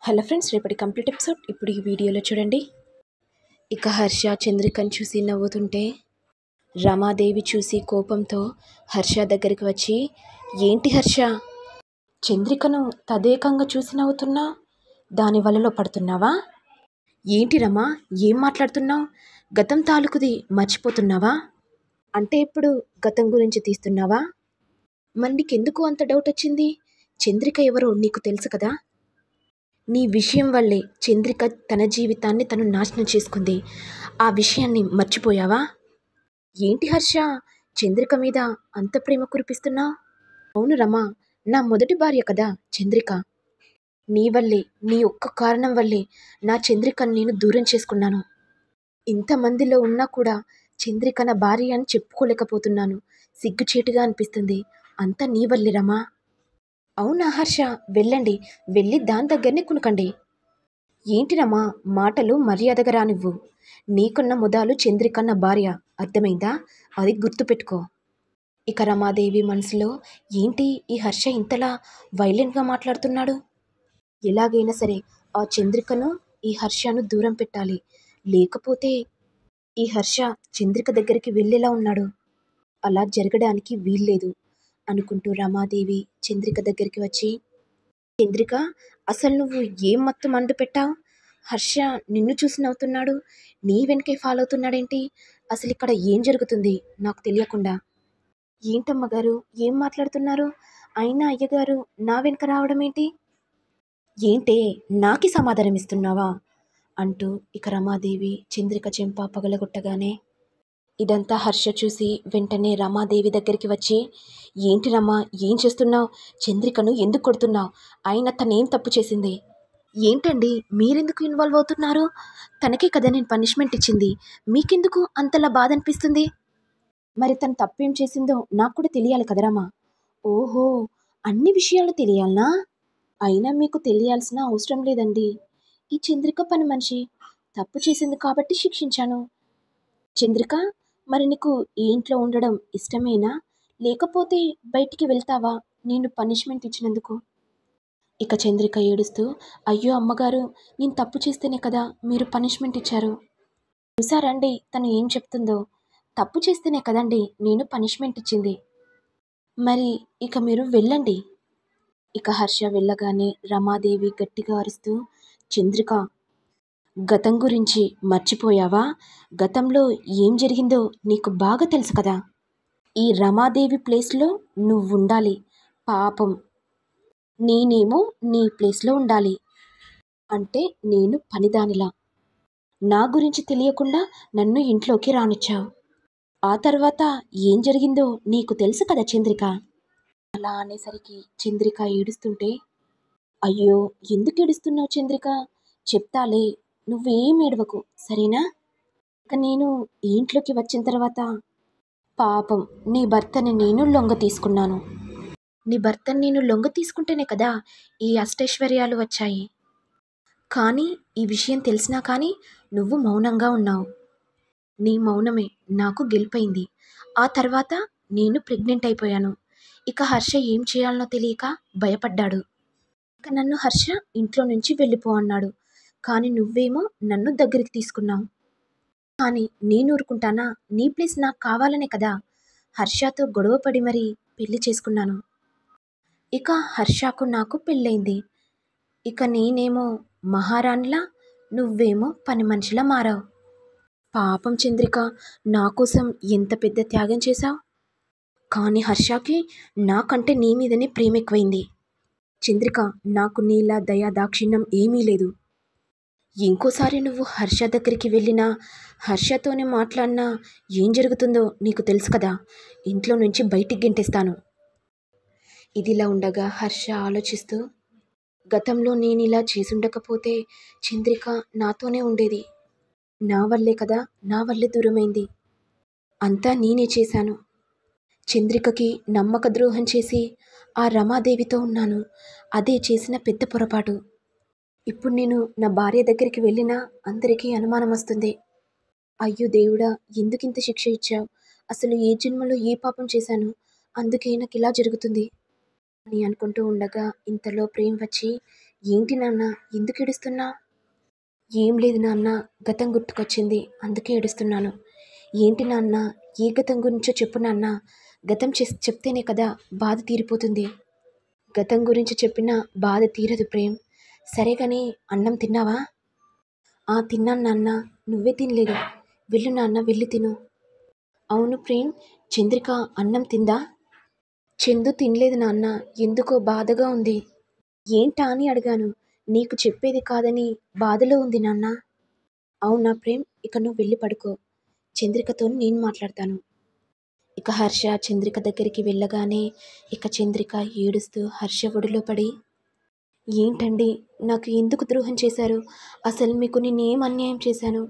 Hello friends, రేపటి complete episode ఇప్పుడు ఈ వీడియోలో చూడండి. ఇక హర్ష చంద్రికను చూసి నవ్వుతుంటే రమాదేవి చూసి కోపంతో హర్ష దగ్గరికి వచ్చి, ఏంటి హర్ష, చంద్రికను తదేకంగా చూసి నవ్వుతున్నా? దాని వలలో పడుతున్నావా? ఏంటి రమా, ఏం మాట్లాడుతున్నావు? గతం తాలూకుది మర్చిపోతున్నావా? అంటే ఇప్పుడు గతం గురించి తీస్తున్నావా? మరి నీకెందుకు అంత డౌట్ వచ్చింది? చంద్రిక ఎవరో నీకు తెలుసు కదా? నీ విషయం వల్లే చంద్రిక తన జీవితాన్ని తను నాశనం చేసుకుంది. ఆ విషయాన్ని మర్చిపోయావా? ఏంటి హర్ష, చంద్రిక మీద అంత ప్రేమ కురిపిస్తున్నావు? అవును రమా, నా మొదటి భార్య కదా చంద్రిక. నీ వల్లే, నీ ఒక్క కారణం వల్లే నా చంద్రికను నేను దూరం చేసుకున్నాను. ఇంతమందిలో ఉన్నా కూడా చంద్రిక నా భార్య అని చెప్పుకోలేకపోతున్నాను. సిగ్గుచేటుగా అనిపిస్తుంది. అంతా నీ వల్లే రమా. అవునా హర్ష, వెళ్ళండి, వెళ్ళి దాని దగ్గరనే కునకండి. ఏంటి రమా, మాటలు మర్యాదగా రానివ్వు. నీకున్న ముదాలు చంద్రికన్న భార్య, అర్థమైందా? అది గుర్తుపెట్టుకో. ఇక రమాదేవి మనసులో, ఏంటి ఈ హర్ష ఇంతలా వైలెంట్గా మాట్లాడుతున్నాడు? ఎలాగైనా సరే ఆ చంద్రికను, ఈ హర్షను దూరం పెట్టాలి. లేకపోతే ఈ హర్ష చంద్రిక దగ్గరికి వెళ్ళేలా ఉన్నాడు. అలా జరగడానికి వీల్లేదు అనుకుంటూ రమాదేవి చంద్రిక దగ్గరికి వచ్చి, చంద్రిక, అసలు నువ్వు ఏం మత్తు మండు పెట్టావు? హర్ష నిన్ను చూసి నవ్వుతున్నాడు, నీ వెనకే ఫాలో అవుతున్నాడేంటి? అసలు ఇక్కడ ఏం జరుగుతుంది నాకు తెలియకుండా? ఏంటమ్మగారు, ఏం మాట్లాడుతున్నారు? అయినా అయ్యగారు నా వెనక రావడం ఏంటి? ఏంటే, నాకి సమాధానం ఇస్తున్నావా అంటూ ఇక రమాదేవి చంద్రిక చెంప పగలగొట్టగానే ఇదంతా హర్ష చూసి వెంటనే రమాదేవి దగ్గరికి వచ్చి, ఏంటి రమా, ఏం చేస్తున్నావు? చంద్రికను ఎందుకు కొడుతున్నావు? అయినా తనేం తప్పు చేసింది? ఏంటండి, మీరెందుకు ఇన్వాల్వ్ అవుతున్నారు? తనకే కదా నేను పనిష్మెంట్ ఇచ్చింది. మీకెందుకు అంతలా బాధ అనిపిస్తుంది? మరి తను తప్పేం చేసిందో నాకు కూడా తెలియాలి కదరమ్మా. ఓహో, అన్ని విషయాలు తెలియాలనా? అయినా మీకు తెలియాల్సిన అవసరం లేదండి. ఈ చంద్రిక పని మనిషి, తప్పు చేసింది కాబట్టి శిక్షించాను. చంద్రిక, మరి నీకు ఈ ఇంట్లో ఉండడం ఇష్టమేనా? లేకపోతే బయటికి వెళ్తావా నేను పనిష్మెంట్ ఇచ్చినందుకు? ఇక చంద్రిక ఏడుస్తూ, అయ్యో అమ్మగారు, నేను తప్పు చేస్తేనే కదా మీరు పనిష్మెంట్ ఇచ్చారు. చూసారండి తను ఏం చెప్తుందో? తప్పు చేస్తేనే కదండి నేను పనిష్మెంట్ ఇచ్చింది. మరి ఇక మీరు వెళ్ళండి. ఇక హర్ష వెళ్ళగానే రమాదేవి గట్టిగా అరుస్తూ, చంద్రిక, గతం గురించి మర్చిపోయావా? గతంలో ఏం జరిగిందో నీకు బాగా తెలుసు కదా? ఈ రమాదేవి ప్లేస్లో నువ్వుండాలి. పాపం, నేనేమో నీ ప్లేస్లో ఉండాలి. అంటే నేను పనిదానిలా. నా గురించి తెలియకుండా నన్ను ఇంట్లోకి రానిచ్చావు. ఆ తర్వాత ఏం జరిగిందో నీకు తెలుసు కదా చంద్రిక? అలా అనేసరికి చంద్రిక ఏడుస్తుంటే, అయ్యో, ఎందుకు ఏడుస్తున్నావు చంద్రిక? చెప్తాలే, నువ్వేం ఏడవకు, సరేనా? ఇక నేను ఈ ఇంట్లోకి వచ్చిన తర్వాత పాపం నీ భర్తని నేను లొంగ తీసుకున్నాను. నీ భర్తని నేను లొంగ తీసుకుంటేనే కదా ఈ అష్టైశ్వర్యాలు వచ్చాయి. కానీ ఈ విషయం తెలిసినా కానీ నువ్వు మౌనంగా ఉన్నావు. నీ మౌనమే నాకు గెలిపోయింది. ఆ తర్వాత నేను ప్రెగ్నెంట్ అయిపోయాను. ఇక హర్ష ఏం చేయాలనో తెలియక భయపడ్డాడు. ఇక నన్ను హర్ష ఇంట్లో నుంచి వెళ్ళిపో అన్నాడు. కానీ నువ్వేమో నన్ను దగ్గరికి తీసుకున్నావు. కానీ నేను ఊరుకుంటానా? నీ ప్లేస్ నాకు కావాలనే కదా హర్షతో గొడవపడి మరీ పెళ్లి చేసుకున్నాను. ఇక హర్షకు నాకు పెళ్ళైంది. ఇక నేనేమో మహారాణిలా, నువ్వేమో పని మనిషిలా మారావు. పాపం చంద్రిక, నా కోసం ఎంత పెద్ద త్యాగం చేశావు. కానీ హర్షకి నాకంటే నీ మీదనే ప్రేమ ఎక్కువైంది. చంద్రిక, నాకు నీలా దయా దాక్షిణ్యం ఏమీ లేదు. ఇంకోసారి నువ్వు హర్ష దగ్గరికి వెళ్ళినా, హర్షతోనే మాట్లాడినా ఏం జరుగుతుందో నీకు తెలుసు కదా? ఇంట్లో నుంచి బయటికి గెంటేస్తాను. ఇదిలా ఉండగా హర్ష ఆలోచిస్తూ, గతంలో నేను ఇలా చేసుండకపోతే చంద్రిక నాతోనే ఉండేది. నా వల్లే కదా, నా వల్లే దూరమైంది. అంతా నేనే చేశాను. చంద్రికకి నమ్మక ద్రోహం చేసి ఆ రమాదేవితో ఉన్నాను. అదే చేసిన పెద్ద పొరపాటు. ఇప్పుడు నేను నా భార్య దగ్గరికి వెళ్ళినా అందరికీ అనుమానం వస్తుంది. అయ్యో దేవుడా, ఎందుకింత శిక్ష ఇచ్చావు? అసలు ఏ జన్మలో ఏ పాపం చేశాను? అందుకే నాకు ఇలా జరుగుతుంది అని అనుకుంటూ ఉండగా ఇంతలో ప్రేమ్ వచ్చి, ఏంటి నాన్న, ఎందుకు ఏడుస్తున్నా? ఏం లేదు నాన్న, గతం గుర్తుకొచ్చింది, అందుకే ఏడుస్తున్నాను. ఏంటి నాన్న, ఏ గతం గురించో చెప్పు నాన్న. గతం చెప్తేనే కదా బాధ తీరిపోతుంది. గతం గురించి చెప్పినా బాధ తీరదు ప్రేమ్. సరే కానీ అన్నం తిన్నావా? తిన్నాను నాన్న. నువ్వే తినలేదు. వెళ్ళు నాన్న, వెళ్ళి తిను. అవును ప్రేమ్, చంద్రిక అన్నం తిందా? చందు తినలేదు నాన్న, ఎందుకో బాధగా ఉంది. ఏంటా అని అడిగాను. నీకు చెప్పేది కాదని బాధలో ఉంది నాన్న. అవునా ప్రేమ్, ఇక నువ్వు వెళ్ళి పడుకో. చంద్రికతో నేను మాట్లాడతాను. ఇక హర్ష చంద్రిక దగ్గరికి వెళ్ళగానే ఇక చంద్రిక ఏడుస్తూ హర్ష ఒడిలో పడి, ఏంటండి, నాకు ఎందుకు ద్రోహం చేశారు? అసలు మీకు నేనేం అన్యాయం చేశాను?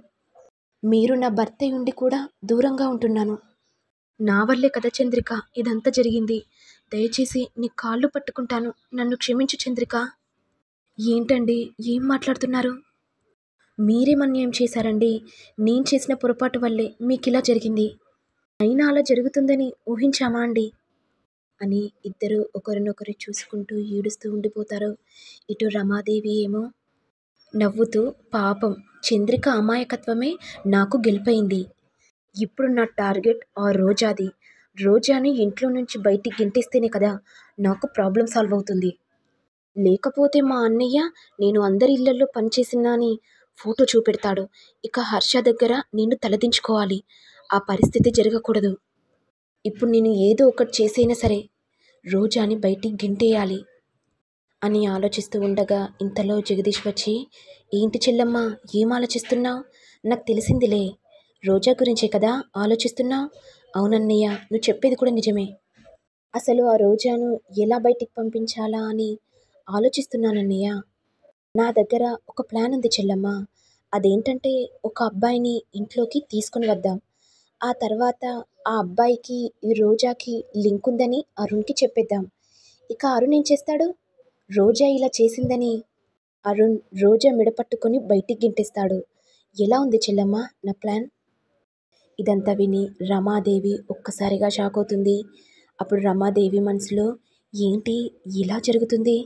మీరు నా భర్త ఉండి కూడా దూరంగా ఉంటున్నాను. నా వల్లే కదా చంద్రిక ఇదంతా జరిగింది. దయచేసి నీ కాళ్ళు పట్టుకుంటాను, నన్ను క్షమించు చంద్రిక. ఏంటండి, ఏం మాట్లాడుతున్నారు? మీరేం అన్యాయం చేశారండి? నేను చేసిన పొరపాటు వల్లే మీకు ఇలా జరిగింది. అయినా అలా జరుగుతుందని ఊహించామా అండి? అని ఇద్దరు ఒకరినొకరు చూసుకుంటూ ఏడుస్తూ ఉండిపోతారు. ఇటు రమాదేవి ఏమో నవ్వుతూ, పాపం చంద్రిక అమాయకత్వమే నాకు గెలిపైంది. ఇప్పుడు నా టార్గెట్ ఆ రోజాది. రోజాని ఇంట్లో నుంచి బయటికి గెంటేస్తేనే కదా నాకు ప్రాబ్లం సాల్వ్ అవుతుంది. లేకపోతే మా అన్నయ్య నేను అందరి ఇళ్లలో పనిచేసినా అని ఫోటో చూపెడతాడు. ఇక హర్ష దగ్గర నేను తలదించుకోవాలి. ఆ పరిస్థితి జరగకూడదు. ఇప్పుడు నేను ఏదో ఒకటి చేసైనా సరే రోజాని బయటికి గెంటేయాలి అని ఆలోచిస్తూ ఉండగా ఇంతలో జగదీష్ వచ్చి, ఏంటి చెల్లమ్మ, ఏం ఆలోచిస్తున్నావు? నాకు తెలిసిందిలే, రోజా గురించే కదా ఆలోచిస్తున్నావు? అవునన్నయ్య, నువ్వు చెప్పేది కూడా నిజమే. అసలు ఆ రోజాను ఎలా బయటికి పంపించాలా అని ఆలోచిస్తున్నానన్నయ్య. నా దగ్గర ఒక ప్లాన్ ఉంది చెల్లమ్మ. అదేంటంటే, ఒక అబ్బాయిని ఇంట్లోకి తీసుకొని వద్దాం. ఆ తర్వాత ఆ అబ్బాయికి ఈ రోజాకి లింక్ ఉందని అరుణ్కి చెప్పేద్దాం. ఇక అరుణ్ ఏం చేస్తాడు? రోజా ఇలా చేసిందని అరుణ్ రోజా మెడపట్టుకొని బయటికి గెంటేస్తాడు. ఎలా ఉంది చెల్లమ్మ నా ప్లాన్? ఇదంతా విని రమాదేవి ఒక్కసారిగా షాక్ అవుతుంది. అప్పుడు రమాదేవి మనసులో, ఏంటి ఇలా జరుగుతుంది?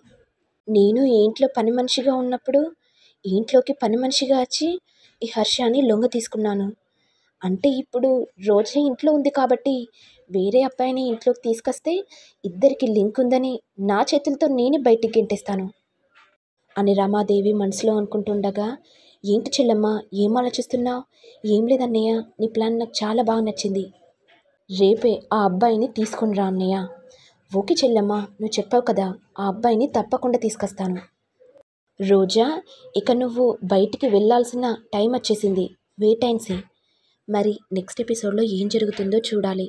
నేను ఇంట్లో పని మనిషిగా ఉన్నప్పుడు ఇంట్లోకి పని మనిషిగా వచ్చి ఈ హర్షాన్ని లొంగ తీసుకున్నాను. అంటే ఇప్పుడు రోజా ఇంట్లో ఉంది కాబట్టి వేరే అబ్బాయిని ఇంట్లోకి తీసుకొస్తే ఇద్దరికి లింక్ ఉందని నా చేతులతో నేనే బయటికి గెంటేస్తాను అని రమాదేవి మనసులో అనుకుంటుండగా, ఏంటి చెల్లమ్మ, ఏం ఆలోచిస్తున్నావు? ఏం లేదన్నయ్య, నీ ప్లాన్ నాకు చాలా బాగా నచ్చింది. రేపే ఆ అబ్బాయిని తీసుకుని రా అన్నయ్య. ఓకే చెల్లమ్మ, నువ్వు చెప్పావు కదా, ఆ అబ్బాయిని తప్పకుండా తీసుకొస్తాను. రోజా, ఇక నువ్వు బయటికి వెళ్ళాల్సిన టైం వచ్చేసింది. వేటాయిన్సీ. మరి నెక్స్ట్ ఎపిసోడ్లో ఏం జరుగుతుందో చూడాలి.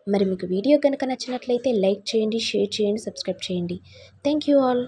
మరి మీకు వీడియో కనుక నచ్చినట్లయితే లైక్ చేయండి, షేర్ చేయండి, సబ్స్క్రైబ్ చేయండి. Thank you all.